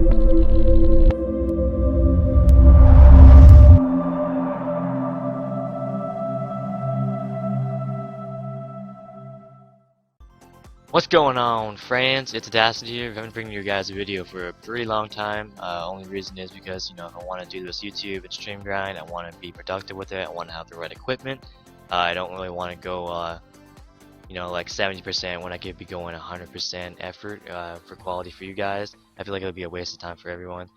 What's going on, friends? It's Audacity here. I've been bringing you guys a video for a pretty long time. Only reason is because, I want to do this YouTube and stream grind. I want to be productive with it. I want to have the right equipment. I don't really want to go, like 70% when I could be going 100% effort for quality for you guys. I feel like it'll be a waste of time for everyone.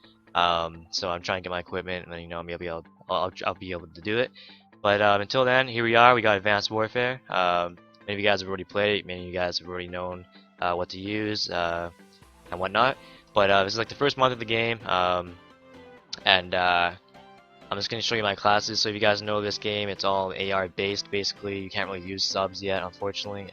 So I'm trying to get my equipment, and then I'll be able to do it. But until then, here we are. We got Advanced Warfare. Many of you guys have already played it, many of you guys have already known what to use and whatnot. But this is like the first month of the game, and I'm just going to show you my classes. So if you guys know this game, it's all AR based basically. You can't really use subs yet, unfortunately.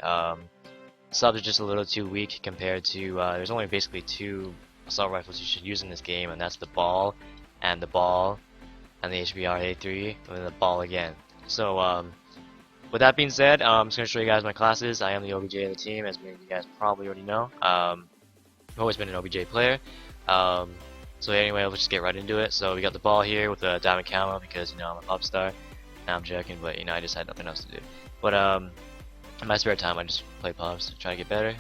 Subs are just a little too weak compared to, there's only basically two assault rifles you should use in this game, and that's the ball and the HBR A3, and then the ball again. So with that being said, I'm just going to show you guys my classes. I am the OBJ of the team, as many of you guys probably already know. I've always been an OBJ player. So anyway, let's just get right into it. So we got the ball here with the diamond camo because, I'm a pop star. Nah, I'm joking, but, I just had nothing else to do. But in my spare time, I just play pops to try to get better.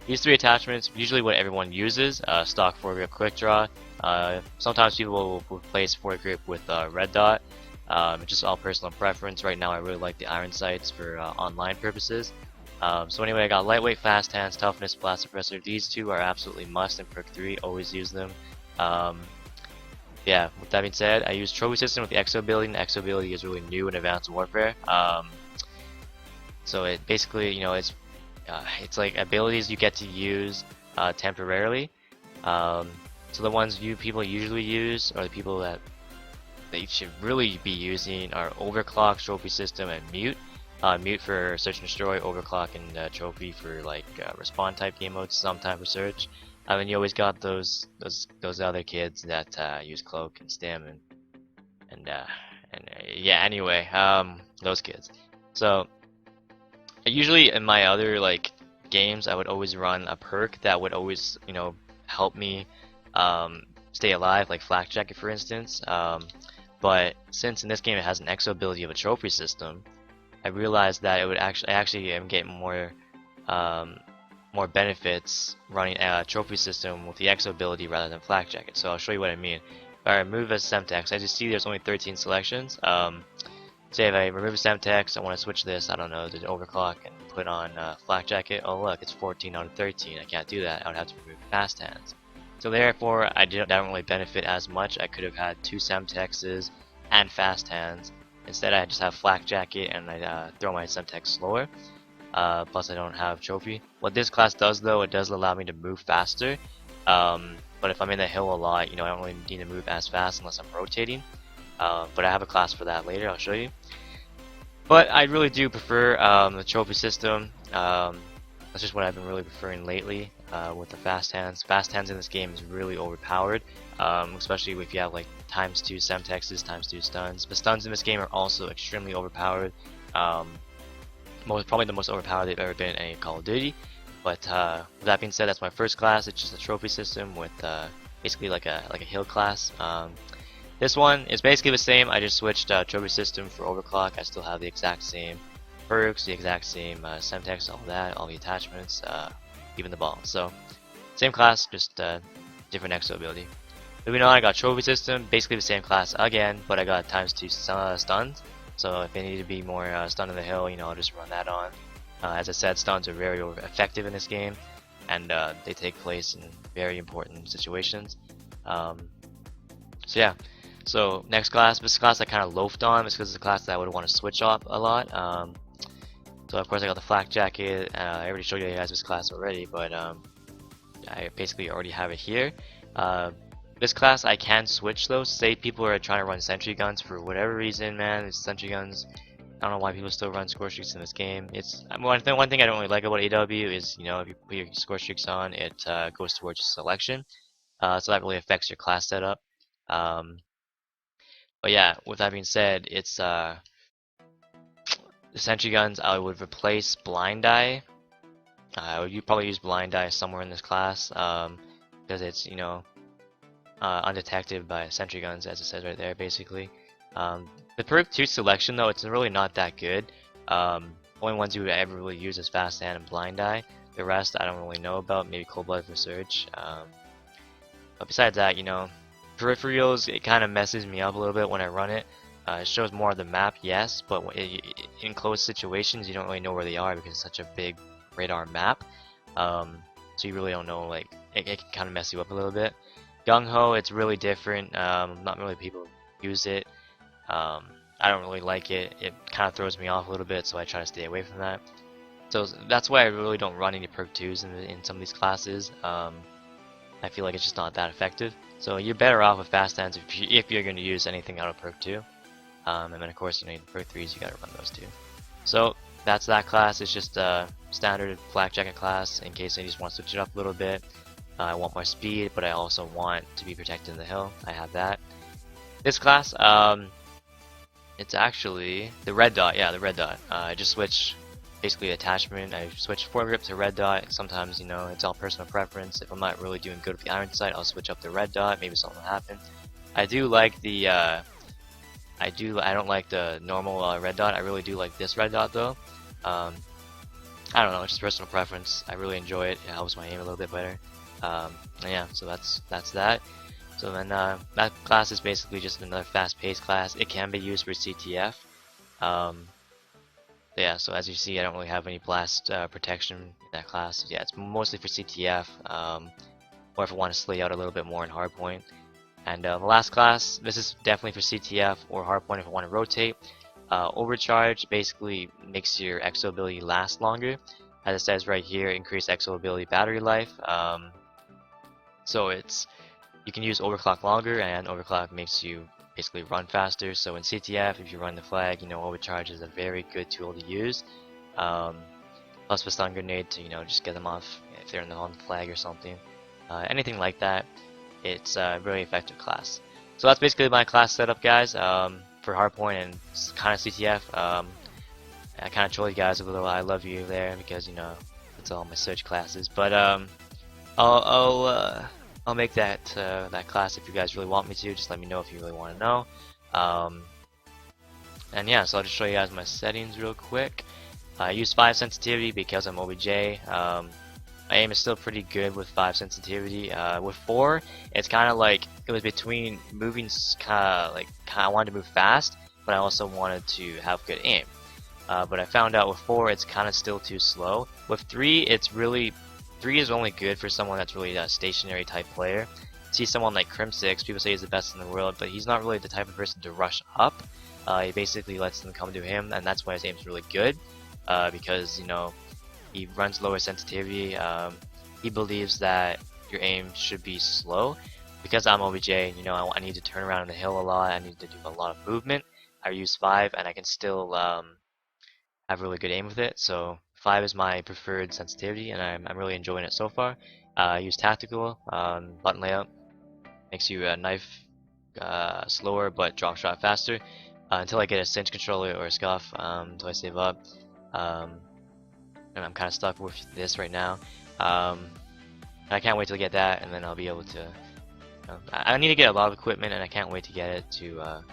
These three attachments, usually what everyone uses, stock foregrip quick draw. Sometimes people will replace foregrip with red dot. It's just all personal preference. Right now I really like the iron sights for online purposes. So anyway, I got lightweight, fast hands, toughness, blast suppressor. These two are absolutely must in perk 3, always use them. Yeah, with that being said, I use trophy system with the exo ability, and the exo ability is really new in Advanced Warfare. So it basically, it's like abilities you get to use temporarily. So the ones people usually use, or the people that you should really be using, are overclock, trophy system, and mute. Mute for search and destroy, overclock and trophy for like respawn type game modes, sometime for search. And you always got those other kids that use cloak and stim and yeah. Anyway, those kids. So usually in my other like games, I would always run a perk that would always help me stay alive, like flak jacket for instance. But since in this game it has an exo ability of a trophy system, I realized that it would actually am getting more benefits running a trophy system with the exo ability rather than flak jacket. So I'll show you what I mean. If I remove a Semtex, as you see, there's only 13 selections. Say if I remove a Semtex, I want to switch this, I don't know, to overclock and put on flak jacket. Oh look, it's 14 out of 13. I can't do that. I would have to remove fast hands. So therefore, I don't really benefit as much. I could have had 2 Semtexes and fast hands. Instead, I just have flak jacket and I throw my Semtex slower. Plus, I don't have trophy. What this class does, though, it does allow me to move faster. But if I'm in the hill a lot, I don't really need to move as fast unless I'm rotating. But I have a class for that later. I'll show you. But I really do prefer the trophy system. That's just what I've been really preferring lately with the fast hands. Fast hands in this game is really overpowered, especially if you have like ×2 Semtexes, ×2 stuns. The stuns in this game are also extremely overpowered. Probably the most overpowered they've ever been in any Call of Duty. But with that being said, that's my first class. It's just a trophy system with basically like a hill class. This one is basically the same. I just switched trophy system for overclock. I still have the exact same perks, the exact same Semtex, all that, all the attachments, even the ball. So same class, just different exo ability. Moving on, I got trophy system, basically the same class again, but I got ×2 stuns. So if I need to be more stun in the hill, I'll just run that on. As I said, stuns are very effective in this game, and they take place in very important situations. So yeah. So next class, this class I kind of loafed on, just because it's a class that I would want to switch up a lot. So of course I got the flak jacket. I already showed you guys this class already, but I basically already have it here. This class I can switch though. Say people are trying to run sentry guns for whatever reason, man. It's sentry guns. I don't know why people still run score streaks in this game. It's one thing I don't really like about AW is if you put your score streaks on, it goes towards your selection. So that really affects your class setup. But yeah, with that being said, it's the sentry guns I would replace blind eye. You probably use blind eye somewhere in this class because it's undetected by sentry guns, as it says right there, basically. The perk 2 selection, though, it's really not that good. Only ones you would ever really use is Fast Hand and Blind Eye. The rest I don't really know about, maybe Cold Blood for Surge. But besides that, you know, peripherals, it kind of messes me up a little bit when I run it. It shows more of the map, yes, but in close situations, you don't really know where they are because it's such a big radar map. So you really don't know, like, it can kind of mess you up a little bit. Gung Ho, it's really different. Not really people use it. I don't really like it. It kind of throws me off a little bit, so I try to stay away from that. So that's why I really don't run any perk 2s in some of these classes. I feel like it's just not that effective. So you're better off with Fast Hands if you're going to use anything out of perk 2. And then of course, you know, the perk 3s, you gotta run those too. So that's that class. It's just a standard flak jacket class in case I just want to switch it up a little bit. I want more speed, but I also want to be protected in the hill. I have that. This class, it's actually the red dot. Yeah, the red dot. I just switch basically attachment. I switch foregrip to red dot. Sometimes, you know, it's all personal preference. If I'm not really doing good with the iron sight, I'll switch up to red dot. Maybe something will happen. I do like the I don't like the normal red dot. I really do like this red dot though. I don't know, it's just personal preference. I really enjoy it. It helps my aim a little bit better. Yeah, so that's that. So then that class is basically just another fast-paced class. It can be used for CTF. Yeah, so as you see, I don't really have any blast protection in that class. Yeah, it's mostly for CTF, or if I want to slay out a little bit more in Hardpoint. And the last class, this is definitely for CTF or Hardpoint if I want to rotate. Overcharge basically makes your exo ability last longer. As it says right here, increase exo ability battery life. So you can use overclock longer, and overclock makes you basically run faster. So in CTF, if you run the flag, you know, overcharge is a very good tool to use. Plus with stun grenade to, you know, just get them off if they're on the flag or something. Anything like that. It's a really effective class. So that's basically my class setup, guys, for Hardpoint and kind of CTF. I kind of troll you guys a little. I love you there because, you know, it's all my search classes. But I'll make that that class if you guys really want me to. Just let me know if you really want to know. And yeah, so I'll just show you guys my settings real quick. I use 5 sensitivity because I'm OBJ. My aim is still pretty good with 5 sensitivity. With 4, it's kind of like it was between moving, I wanted to move fast, but I also wanted to have good aim. But I found out with 4, it's kind of still too slow. With 3, 3 is only good for someone that's really a stationary type player. See someone like Crim6, people say he's the best in the world, but he's not really the type of person to rush up. He basically lets them come to him, and that's why his aim's really good. Because, you know, he runs lower sensitivity. He believes that your aim should be slow. Because I'm OBJ, you know, I need to turn around in the hill a lot. I need to do a lot of movement. I use 5, and I can still have really good aim with it. So 5 is my preferred sensitivity, and I'm really enjoying it so far. I use tactical button layout. Makes you knife slower, but drop shot faster. Until I get a cinch controller or a scuff, until I save up. And I'm kind of stuck with this right now. I can't wait to get that, and then I'll be able to. I need to get a lot of equipment, and I can't wait to get it to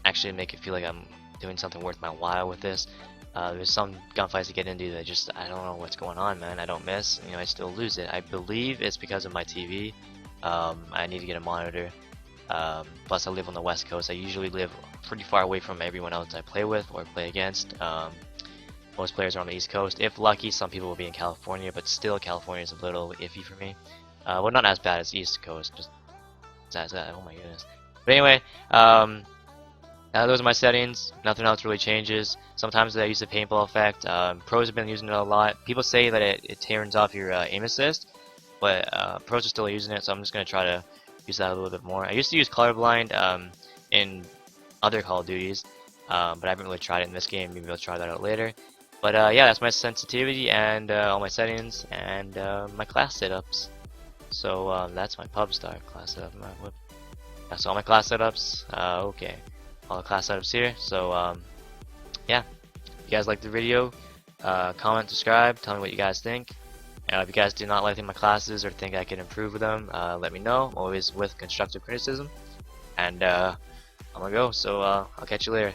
actually make it feel like I'm doing something worth my while with this. There's some gunfights to get into that I don't know what's going on, man. I don't miss. You know, I still lose it. I believe it's because of my TV. I need to get a monitor. Plus, I live on the West Coast. I usually live pretty far away from everyone else I play with or play against. Most players are on the East Coast. If lucky, some people will be in California, but still, California is a little iffy for me. Well, not as bad as East Coast, just as that. Oh my goodness. But anyway, those are my settings. Nothing else really changes. Sometimes I use the paintball effect. Pros have been using it a lot. People say that it turns off your aim assist, but pros are still using it, so I'm just going to try to use that a little bit more. I used to use colorblind in other Call of Duties, but I haven't really tried it in this game. Maybe I'll try that out later. But yeah, that's my sensitivity and all my settings and my class setups. So that's my pub star class setup. That's all my class setups. Okay, all the class setups here. So yeah, if you guys like the video, comment, subscribe, tell me what you guys think. If you guys do not like my classes or think I can improve with them, let me know. I'm always with constructive criticism. And I'm gonna go, so I'll catch you later.